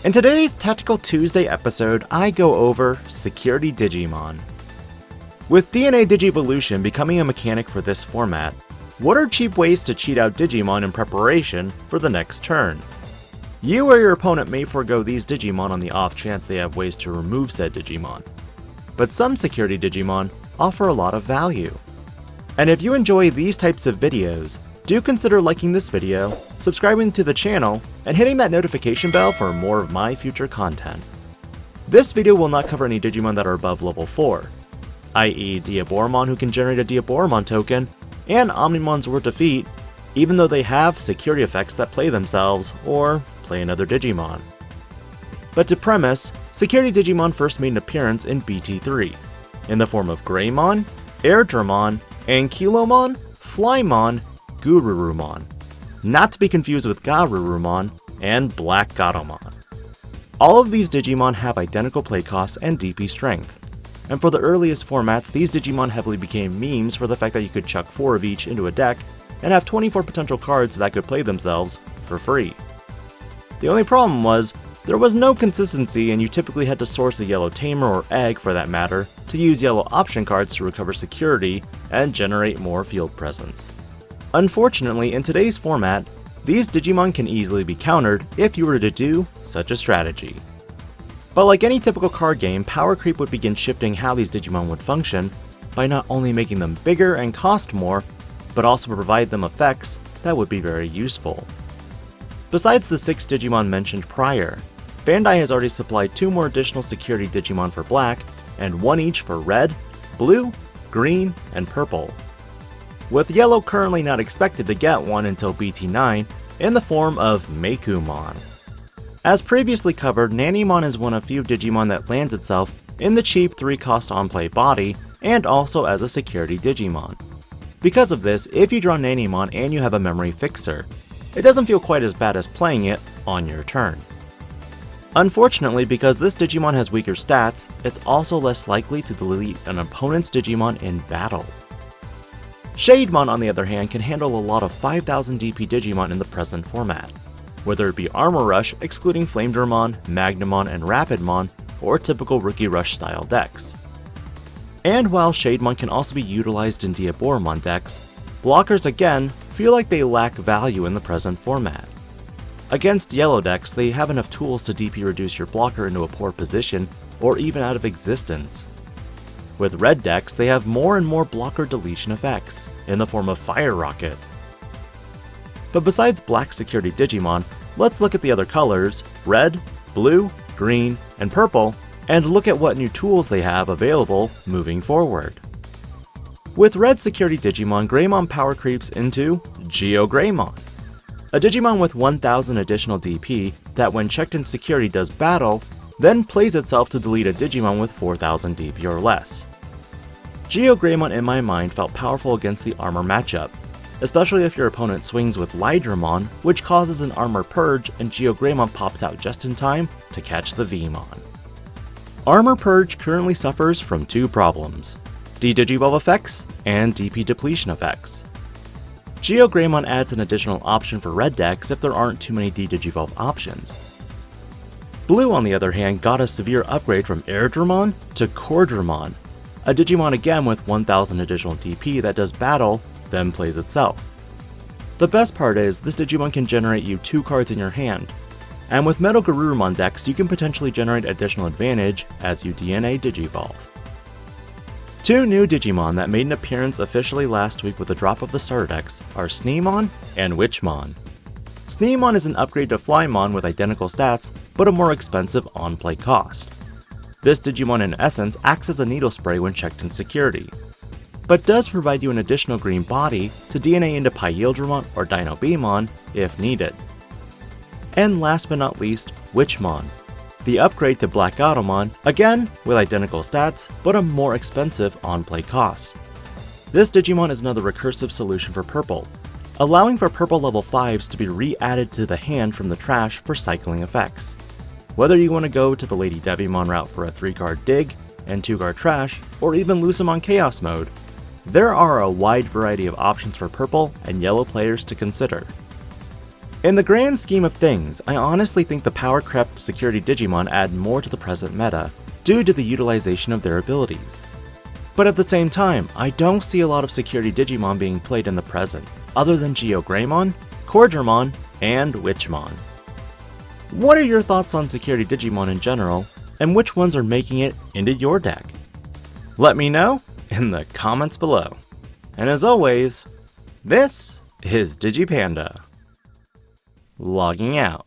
In today's Tactical Tuesday episode, I go over Security Digimon. With DNA Digivolution becoming a mechanic for this format, what are cheap ways to cheat out Digimon in preparation for the next turn? You or your opponent may forego these Digimon on the off chance they have ways to remove said Digimon. But some Security Digimon offer a lot of value. And if you enjoy these types of videos, do consider liking this video, subscribing to the channel, and hitting that notification bell for more of my future content. This video will not cover any Digimon that are above level 4, i.e. Diaboromon who can generate a Diaboromon token, and Omnimon's Word Defeat, even though they have security effects that play themselves, or play another Digimon. But to premise, Security Digimon first made an appearance in BT3, in the form of Greymon, Airdramon, Ankylomon, Flymon, Gururumon, not to be confused with Garurumon, and Black Gatomon. All of these Digimon have identical play costs and DP strength, and for the earliest formats, these Digimon heavily became memes for the fact that you could chuck 4 of each into a deck and have 24 potential cards that could play themselves for free. The only problem was, there was no consistency and you typically had to source a yellow tamer or egg for that matter to use yellow option cards to recover security and generate more field presence. Unfortunately, in today's format, these Digimon can easily be countered if you were to do such a strategy. But like any typical card game, power creep would begin shifting how these Digimon would function by not only making them bigger and cost more, but also provide them effects that would be very useful. Besides the 6 Digimon mentioned prior, Bandai has already supplied 2 more additional Security Digimon for Black, and 1 each for Red, Blue, Green, and Purple. With Yellow currently not expected to get one until BT9 in the form of Meikumon. As previously covered, Nannymon is one of few Digimon that lands itself in the cheap 3-cost on-play body and also as a Security Digimon. Because of this, if you draw Nannymon and you have a memory fixer, it doesn't feel quite as bad as playing it on your turn. Unfortunately, because this Digimon has weaker stats, it's also less likely to delete an opponent's Digimon in battle. Shademon, on the other hand, can handle a lot of 5000 DP Digimon in the present format, whether it be Armor Rush excluding Flamedramon, Magnamon, and Rapidmon, or typical Rookie Rush style decks. And while Shademon can also be utilized in Diaboromon decks, blockers again feel like they lack value in the present format. Against yellow decks, they have enough tools to DP reduce your blocker into a poor position or even out of existence. With red decks, they have more and more blocker deletion effects, in the form of Fire Rocket. But besides Black Security Digimon, let's look at the other colors, red, blue, green, and purple, and look at what new tools they have available moving forward. With red Security Digimon, Greymon power creeps into GeoGreymon, a Digimon with 1000 additional DP that when checked in security does battle, then plays itself to delete a Digimon with 4000 DP or less. GeoGreymon in my mind felt powerful against the armor matchup, especially if your opponent swings with Lydramon, which causes an armor purge and GeoGreymon pops out just in time to catch the Vmon. Armor Purge currently suffers from 2 problems, D-Digivolve effects and DP depletion effects. GeoGreymon adds an additional option for red decks if there aren't too many D-Digivolve options. Blue, on the other hand, got a severe upgrade from Airdramon to Cordramon, a Digimon again with 1000 additional DP that does battle, then plays itself. The best part is, this Digimon can generate you 2 cards in your hand, and with Metal Garurumon decks you can potentially generate additional advantage as you DNA Digivolve. 2 new Digimon that made an appearance officially last week with the drop of the starter decks are Sneemon and Witchmon. Sneemon is an upgrade to Flymon with identical stats, but a more expensive on-play cost. This Digimon in essence acts as a needle spray when checked in security, but does provide you an additional green body to DNA into Pyildramon or Dinobemon if needed. And last but not least, Witchmon, the upgrade to Black Gatomon, again with identical stats, but a more expensive on-play cost. This Digimon is another recursive solution for purple, allowing for purple level 5s to be re-added to the hand from the trash for cycling effects. Whether you want to go to the Lady Devimon route for a 3-card dig and 2-card trash, or even Lucemon Chaos mode, there are a wide variety of options for purple and yellow players to consider. In the grand scheme of things, I honestly think the power-crept Security Digimon add more to the present meta, due to the utilization of their abilities. But at the same time, I don't see a lot of Security Digimon being played in the present, other than Geogreymon, Cordramon, and Witchmon. What are your thoughts on Security Digimon in general, and which ones are making it into your deck? Let me know in the comments below. And as always, this is Digi-Panda. Logging out.